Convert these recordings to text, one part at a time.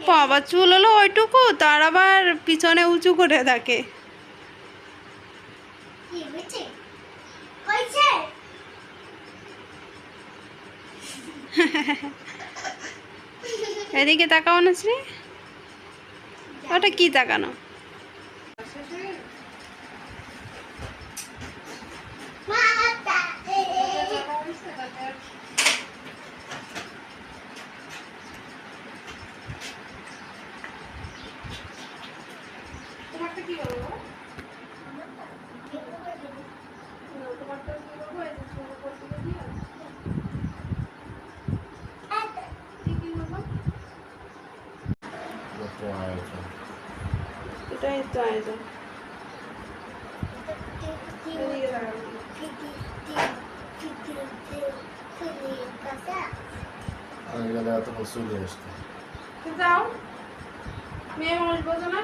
বাবা চুল হলো ওইটুকু, তার আবার পিছনে উঁচু করে থাকে। এদিকে তাকাও না শ্রী, ওটা কি তাকানো? এটাই তো আয়োজন। যাও মেয়ে মানুষ বোঝো না,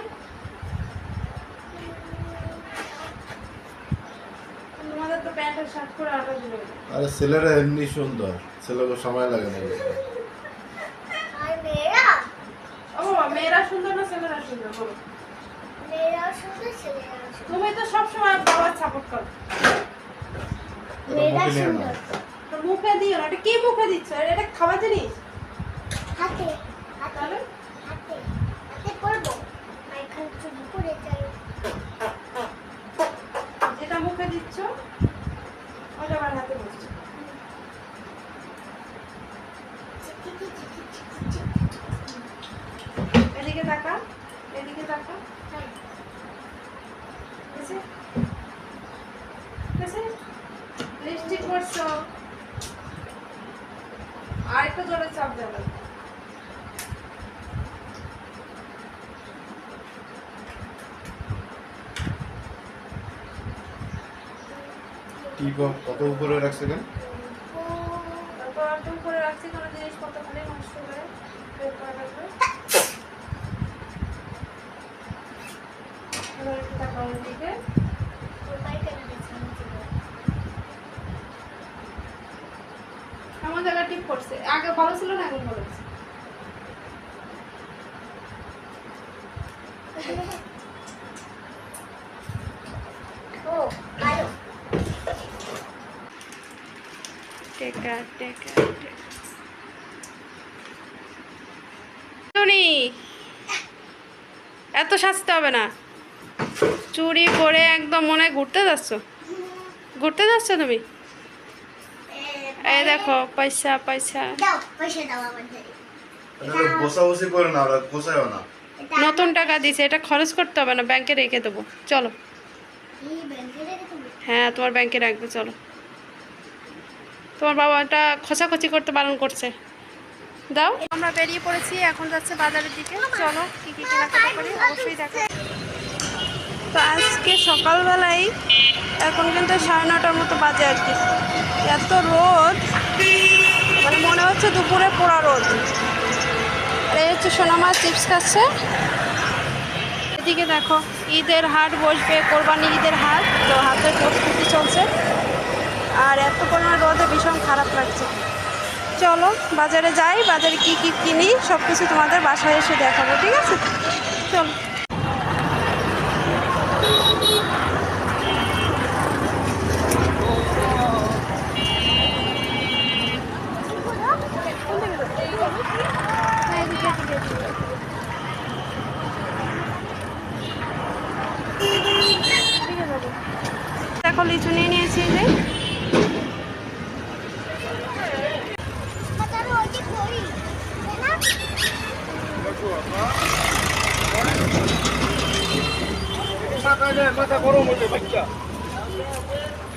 তোমাদের তো প্যান্টের শার্ট করে আটা দিল। আরে ছেলেরা এমনি সুন্দর, ছেলেকে সময় লাগে না। ও বাবা, মেয়েরা সুন্দর না ছেলেরা সুন্দর বলো? মেয়েরাও সুন্দর, ছেলেরাও সুন্দর। তুমি তো সবসময় বাবার সাপোর্ট করো। মেয়েরা সুন্দর। তো মুখে দিও না, এটা কি মুখে দিচ্ছ? এটা খাওয়া জিনিস? হাতে তাহলে হাতে হাতে করবো, এখানে চুরি করে যাই। যেটা মুখে দিচ্ছ ওটা আমার হাতে বসছে। এদিকে তাকা, এদিকে তাকা। লিপস্টিক করছো, আর একটু জোরে চাপ দেবে। টিপটপ কত উপরে রাখছে কেন? তারপর একদম করে রাখছি, কোনো জিনিসপত্র খালি নষ্ট করে বের করে রাখবে। এবার একটু তাকাও এদিকে। এমন জায়গা টিপ করছে, আগে ভালো ছিল না এখন ভালো হচ্ছে। ও আরো টেকা টেকা টেকা। টুনি, এত সাজতে হবে না। চুড়ি পরে একদম মনে হয় ঘুরতে যাচ্ছ, ঘুরতে যাচ্ছ তুমি? এই দেখো পয়সা পয়সা। দাও, পয়সা দাও আমাদের। এটা বসাবসি করে না, ওরা গোছায়ও না। নতুন টাকা দিছে, এটা খরচ করতে হবে না, ব্যাংকে রেখে দেবো। চলো। এই ব্যাংকে রেখে তুমি? হ্যাঁ তোমার ব্যাংকে রাখবে, চলো। তোমার বাবা এটা খোঁচাখচি করতে বারণ করছে। দাও। আমরা বেরিয়ে পড়েছি, এখন যাচ্ছে বাজারের দিকে। চলো কি কি কেনাকাটা করি অবশ্যই দেখো। তো আজকে সকালবেলায়, এখন কিন্তু 9:30টার মতো বাজে আর কি, এত রোদ, মানে মনে হচ্ছে দুপুরে পোড়া রোদ। আর এই হচ্ছে সোনামা চিপস খাচ্ছে। এদিকে দেখো ঈদের হাট বসবে, কোরবানি ঈদের হাট, তো হাটের প্রস্তুতি চলছে। আর এত পরিমাণ রোদে ভীষণ খারাপ লাগছে। চলো বাজারে যাই, বাজারে কি কি কিনি সব কিছু তোমাদের বাসায় এসে দেখাবো, ঠিক আছে? চলো। দেখো লিচু নিয়ে নিয়েছি যে। মাথার ওই করি না, মাথা গরম হয়ে যায় বাচ্চা,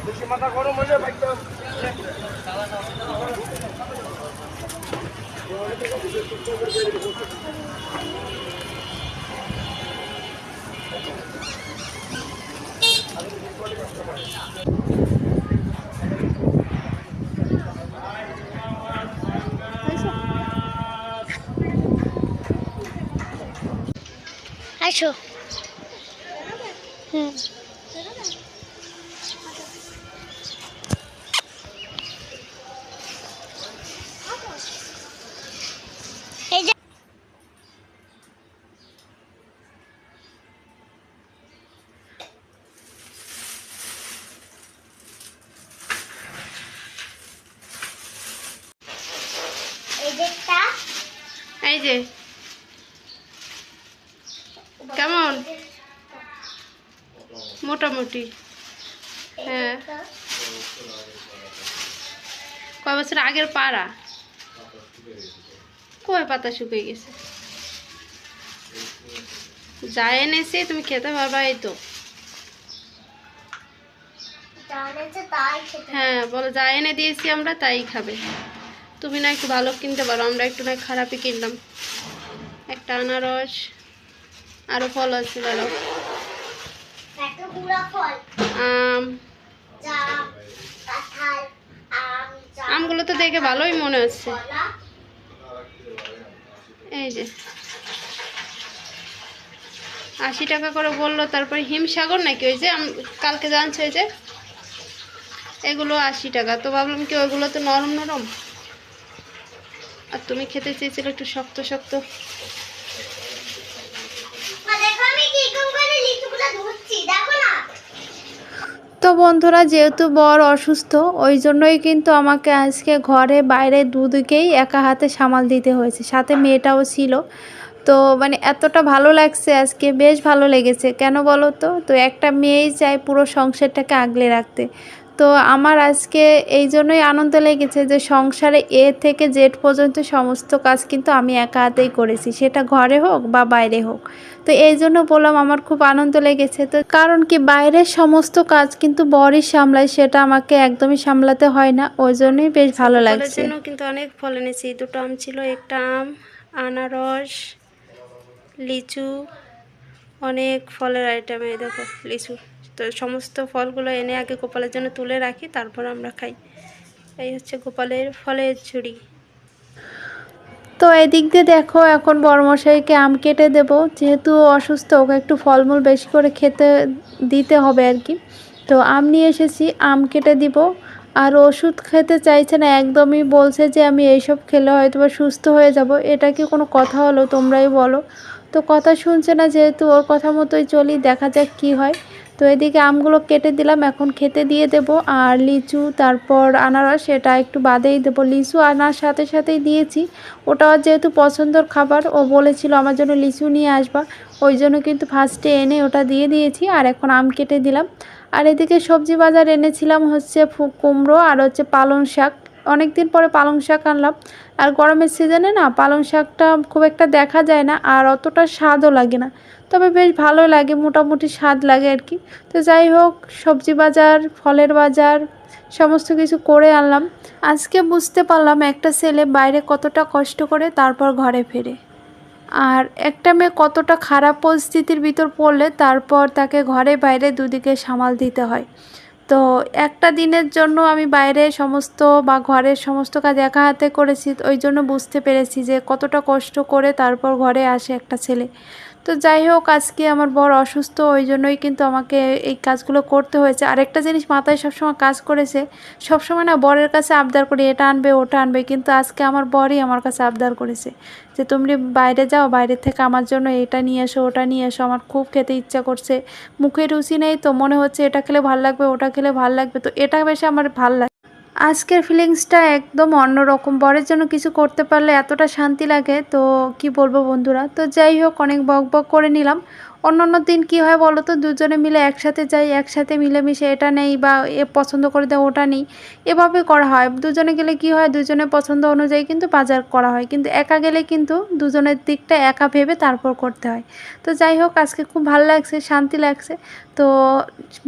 বেশি মাথা গরম হয়ে যায় বাচ্চা। আসো। হুম, এই যে যেটা এই যে কেমন মোটামুটি। হ্যাঁ, কয় বছর আগের পাড়া, কয় পাতা শুকিয়ে গেছে। যা এনেছি তুমি খেতে পারবা, এই তো। জানেছে তাই খেতে হ্যাঁ বলো, যা এনে দিয়েছি আমরা তাই খাবে। তুমি না একটু ভালো কিনতে পারো, আমরা একটু না খারাপই কিনলাম। একটা আনারস, আরো ফল আছে দাঁড়াও, একটা গুড়া ফল আম। জাম কাঁঠাল আম জাম আমগুলো তো দেখে ভালোই মনে হচ্ছে। কলা এই যে 80 টাকা করে বললো। তারপরে হিমসাগর নাকি ওই যে কালকে জানছে, ওই যে এগুলো 80 টাকা। তো ভাবলাম কি ওইগুলো তো নরম নরম, আর তুমি খেতে চেয়েছিলে একটু শক্ত শক্ত। দেখো আমি কি করে লিচুগুলো ধুচ্ছি দেখো না। তো বন্ধুরা, যেহেতু বর অসুস্থ, ওই জন্যই কিন্তু আমাকে আজকে ঘরে বাইরে দুদিকেই একা হাতে সামাল দিতে হয়েছে, সাথে মেয়েটাও ছিল। তো মানে এতটা ভালো লাগছে আজকে, বেশ ভালো লেগেছে। কেন বলো তো, তো একটা মেয়েই চায় পুরো সংসারটাকে আগলে রাখতে। তো আমার আজকে এই জন্যই আনন্দ লেগেছে যে সংসারে এ থেকে জেড পর্যন্ত সমস্ত কাজ কিন্তু আমি একা হাতেই করেছি, সেটা ঘরে হোক বা বাইরে হোক। তো এই জন্য বললাম আমার খুব আনন্দ লেগেছে। তো কারণ কি, বাইরের সমস্ত কাজ কিন্তু বরই সামলায়, সেটা আমাকে একদমই সামলাতে হয় না, ওই জন্যই বেশ ভালো লাগছে। জন্য কিন্তু অনেক ফল এনেছি। দুটো আম ছিল, একটা আম, আনারস, লিচু, অনেক ফলের আইটেম। এই দেখো লিচু। তো সমস্ত ফলগুলো এনে আগে গোপালের জন্য তুলে রাখি, তারপর আমরা খাই। এই হচ্ছে গোপালের ফলের ঝুড়ি। তো এদিক দিয়ে দেখো, এখন বড়মশাইকে আম কেটে দেব, যেহেতু অসুস্থ, ওকে একটু ফলমূল বেশি করে খেতে দিতে হবে আর কি। তো আম নিয়ে এসেছি, আম কেটে দিব। আর ওষুধ খেতে চাইছে না একদমই, বলছে যে আমি এইসব খেলে হয়তো বা সুস্থ হয়ে যাব। এটা কি কোনো কথা হলো, তোমরাই বলো। তো কথা শুনছে না, যেহেতু ওর কথা মতোই চলি, দেখা যাক কি হয়। তো এদিকে আমগুলো কেটে দিলাম, এখন খেতে দিয়ে দেব। আর লিচু, তারপর আনারস, এটা একটু বাদেই দেবো। লিচু আনার সাথে সাথেই দিয়েছি, ওটাও যেহেতু পছন্দের খাবার, ও বলেছিল আমার জন্য লিচু নিয়ে আসবা, ওই জন্য কিন্তু ফার্স্টে এনে ওটা দিয়ে দিয়েছি। আর এখন আম কেটে দিলাম। আর এদিকে সবজি বাজার এনেছিলাম হচ্ছে কুমড়ো আর হচ্ছে পালং শাক। অনেক দিন পরে পালং শাক আনলাম। আর গরমের সিজনে না পালং শাকটা খুব একটা দেখা যায় না, আর অতটা স্বাদও লাগে না, তবে বেশ ভালো লাগে, মোটামুটি স্বাদ লাগে আর কি। তো যাই হোক, সবজি বাজার, ফলের বাজার, সমস্ত কিছু করে আনলাম। আজকে বুঝতে পারলাম একটা ছেলে বাইরে কতটা কষ্ট করে তারপর ঘরে ফেরে, আর একটা মেয়ে কতটা খারাপ পরিস্থিতির ভিতর পড়লে তারপর তাকে ঘরে বাইরে দুদিকে সামাল দিতে হয়। তো একটা দিনের জন্য আমি বাইরে সমস্ত বা ঘরের সমস্ত কাজ একা হাতে করেছি, ওই জন্য বুঝতে পেরেছি যে কতটা কষ্ট করে তারপর ঘরে আসে একটা ছেলে। তো যাই হোক, আজকে আমার বর অসুস্থ, ওই জন্যই কিন্তু আমাকে এই কাজগুলো করতে হয়েছে। আরেকটা জিনিস মাথায় সবসময় কাজ করেছে, সবসময় না বরের কাছে আবদার করি এটা আনবে ওটা আনবে, কিন্তু আজকে আমার বরই আমার কাছে আবদার করেছে যে তুমি বাইরে যাও, বাইরে থেকে আমার জন্য এটা নিয়ে এসো ওটা নিয়ে এসো, আমার খুব খেতে ইচ্ছা করছে, মুখে রুচি নেই, তো মনে হচ্ছে এটা খেলে ভাল লাগবে ওটা খেলে ভাল লাগবে, তো এটা বেশি আমার ভাল লাগে। আজকের ফিলিংসটা একদম অন্যরকম, বরের জন্য কিছু করতে পারলে এতটা শান্তি লাগে, তো কি বলবো বন্ধুরা। তো যাই হোক, অনেক বক বক করে নিলাম। অন্য দিন কি হয় বলো তো, দুজনে মিলে একসাথে যাই, একসাথে মিলেমিশে এটা নেই বা এ পছন্দ করে দেয় ওটা নেই, এভাবে করা হয়। দুজনে গেলে কি হয়, দুজনের পছন্দ অনুযায়ী কিন্তু বাজার করা হয়, কিন্তু একা গেলে কিন্তু দুজনের দিকটা একা ভেবে তারপর করতে হয়। তো যাই হোক, আজকে খুব ভালো লাগছে, শান্তি লাগছে। তো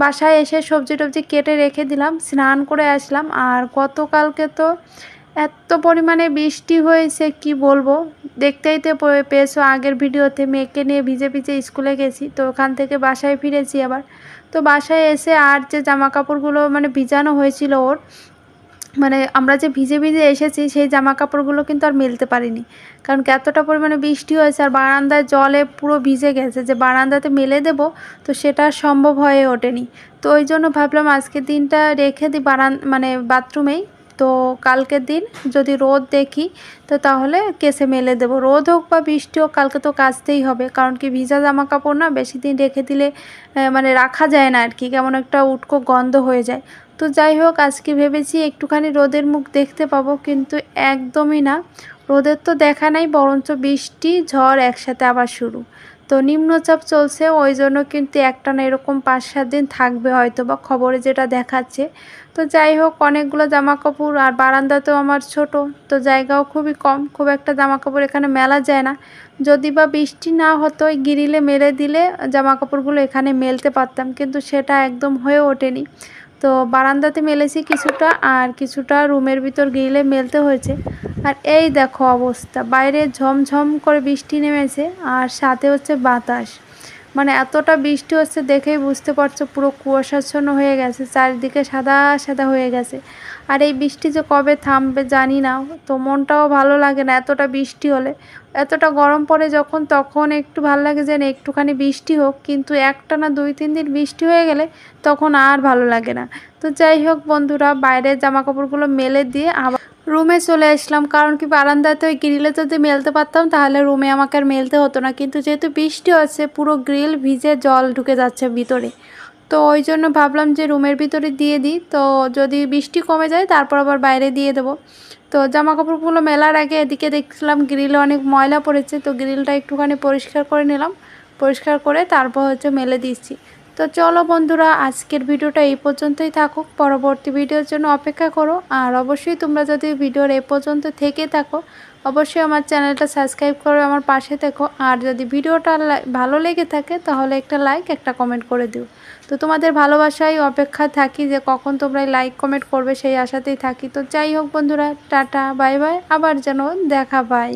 বাসায় এসে সবজি টবজি কেটে রেখে দিলাম, স্নান করে আসলাম। আর গতকালকে তো এত পরিমাণে বৃষ্টি হয়েছে কি বলবো, দেখতেই তো পেয়েছো আগের ভিডিওতে, মেয়েকে নিয়ে ভিজে ভিজে স্কুলে গেছি, তো ওখান থেকে বাসায় ফিরেছি আবার। তো বাসায় এসে আর যে জামা কাপড়গুলো মানে ভিজানো হয়েছিল ওর, মানে আমরা যে ভিজে ভিজে এসেছি সেই জামা কাপড়গুলো কিন্তু আর মেলতে পারিনি, কারণ কি এতটা পরিমাণে বৃষ্টি হয়েছে, আর বারান্দায় জলে পুরো ভিজে গেছে, যে বারান্দাতে মেলে দেব তো সেটা সম্ভব হয়ে ওঠেনি। তো ওই জন্য ভাবলাম আজকের দিনটা রেখে দিই মানে বাথরুমেই। তো কালকের দিন যদি রোদ দেখি তো তাহলে কেসে মেলে দেবো, রোদ হোক বা বৃষ্টি হোক, কালকে তো কাচতেই হবে, কারণ কি ভিজা জামা কাপড় না বেশি দিন রেখে দিলে মানে রাখা যায় না আর কি, কেমন একটা উটকো গন্ধ হয়ে যায়। তো যাই হোক, আজকে ভেবেছি একটুখানি রোদের মুখ দেখতে পাবো, কিন্তু একদমই না, রোদের তো দেখা নাই, বরঞ্চ বৃষ্টি ঝড় একসাথে আবার শুরু। তো নিম্নচাপ চলছে, ওই জন্য কিন্তু একটানা এরকম 5-7 দিন থাকবে হয়তো বা, খবরে যেটা দেখাচ্ছে। তো যাই হোক, অনেকগুলো জামা কাপড়, আর বারান্দাতেও আমার ছোট, তো জায়গাও খুবই কম, খুব একটা জামা কাপড় এখানে মেলা যায় না। যদি বা বৃষ্টি না হতো, ওই গ্রিলে মেলে দিলে জামা কাপড়গুলো এখানে মেলতে পারতাম, কিন্তু সেটা একদম হয়ে ওঠেনি। তো বারান্দাতে মেলেছি কিছুটা, আর কিছুটা রুমের ভিতর গ্রিলে মেলতে হয়েছে। আর এই দেখো অবস্থা, বাইরে ঝমঝম করে বৃষ্টি নেমেছে, আর সাথে হচ্ছে বাতাস। মানে এতটা বৃষ্টি হচ্ছে, দেখেই বুঝতে পারছো পুরো কুয়াশাচ্ছন্ন হয়ে গেছে, চারিদিকে সাদা সাদা হয়ে গেছে। আর এই বৃষ্টি যে কবে থামবে জানি না, তো মনটাও ভালো লাগে না এতটা বৃষ্টি হলে। এতটা গরম পড়ে যখন, তখন একটু ভালো লাগে যে না একটুখানি বৃষ্টি হোক, কিন্তু একটানা 2-3 দিন বৃষ্টি হয়ে গেলে তখন আর ভালো লাগে না। তো যাই হোক বন্ধুরা, বাইরের জামা কাপড়গুলো মেলে দিয়ে আবার রুমে চলে আসলাম, কারণ কি বারান্দাতে ওই গ্রিলে যদি মেলতে পারতাম তাহলে রুমে আমাকে আর মেলতে হতো না, কিন্তু যেহেতু বৃষ্টি হচ্ছে পুরো গ্রিল ভিজে জল ঢুকে যাচ্ছে ভিতরে। তো ওই জন্য ভাবলাম যে রুমের ভিতরে দিয়ে দিই, তো যদি বৃষ্টি কমে যায় তারপর আবার বাইরে দিয়ে দেবো। তো জামা কাপড়গুলো মেলার আগে এদিকে দেখছিলাম গ্রিলে অনেক ময়লা পড়েছে, তো গ্রিলটা একটুখানি পরিষ্কার করে নিলাম, পরিষ্কার করে তারপর হচ্ছে মেলে দিচ্ছি। তো চলো বন্ধুরা, আজকের ভিডিওটা এই পর্যন্তই থাকুক, পরবর্তী ভিডিওর জন্য অপেক্ষা করো। আর অবশ্যই তোমরা যদি ভিডিওর এই পর্যন্ত থেকে থাকো, অবশ্যই আমার চ্যানেলটা সাবস্ক্রাইব করে আমার পাশে থেকো। আর যদি ভিডিওটা ভালো লেগে থাকে তাহলে একটা লাইক, একটা কমেন্ট করে দিও। তো তোমাদের ভালোবাসায় অপেক্ষা থাকি, যে কখন তোমরা লাইক কমেন্ট করবে সেই আশাতেই থাকি। তো যাই হোক বন্ধুরা, টাটা বাই বাই, আবার যেন দেখা পাই।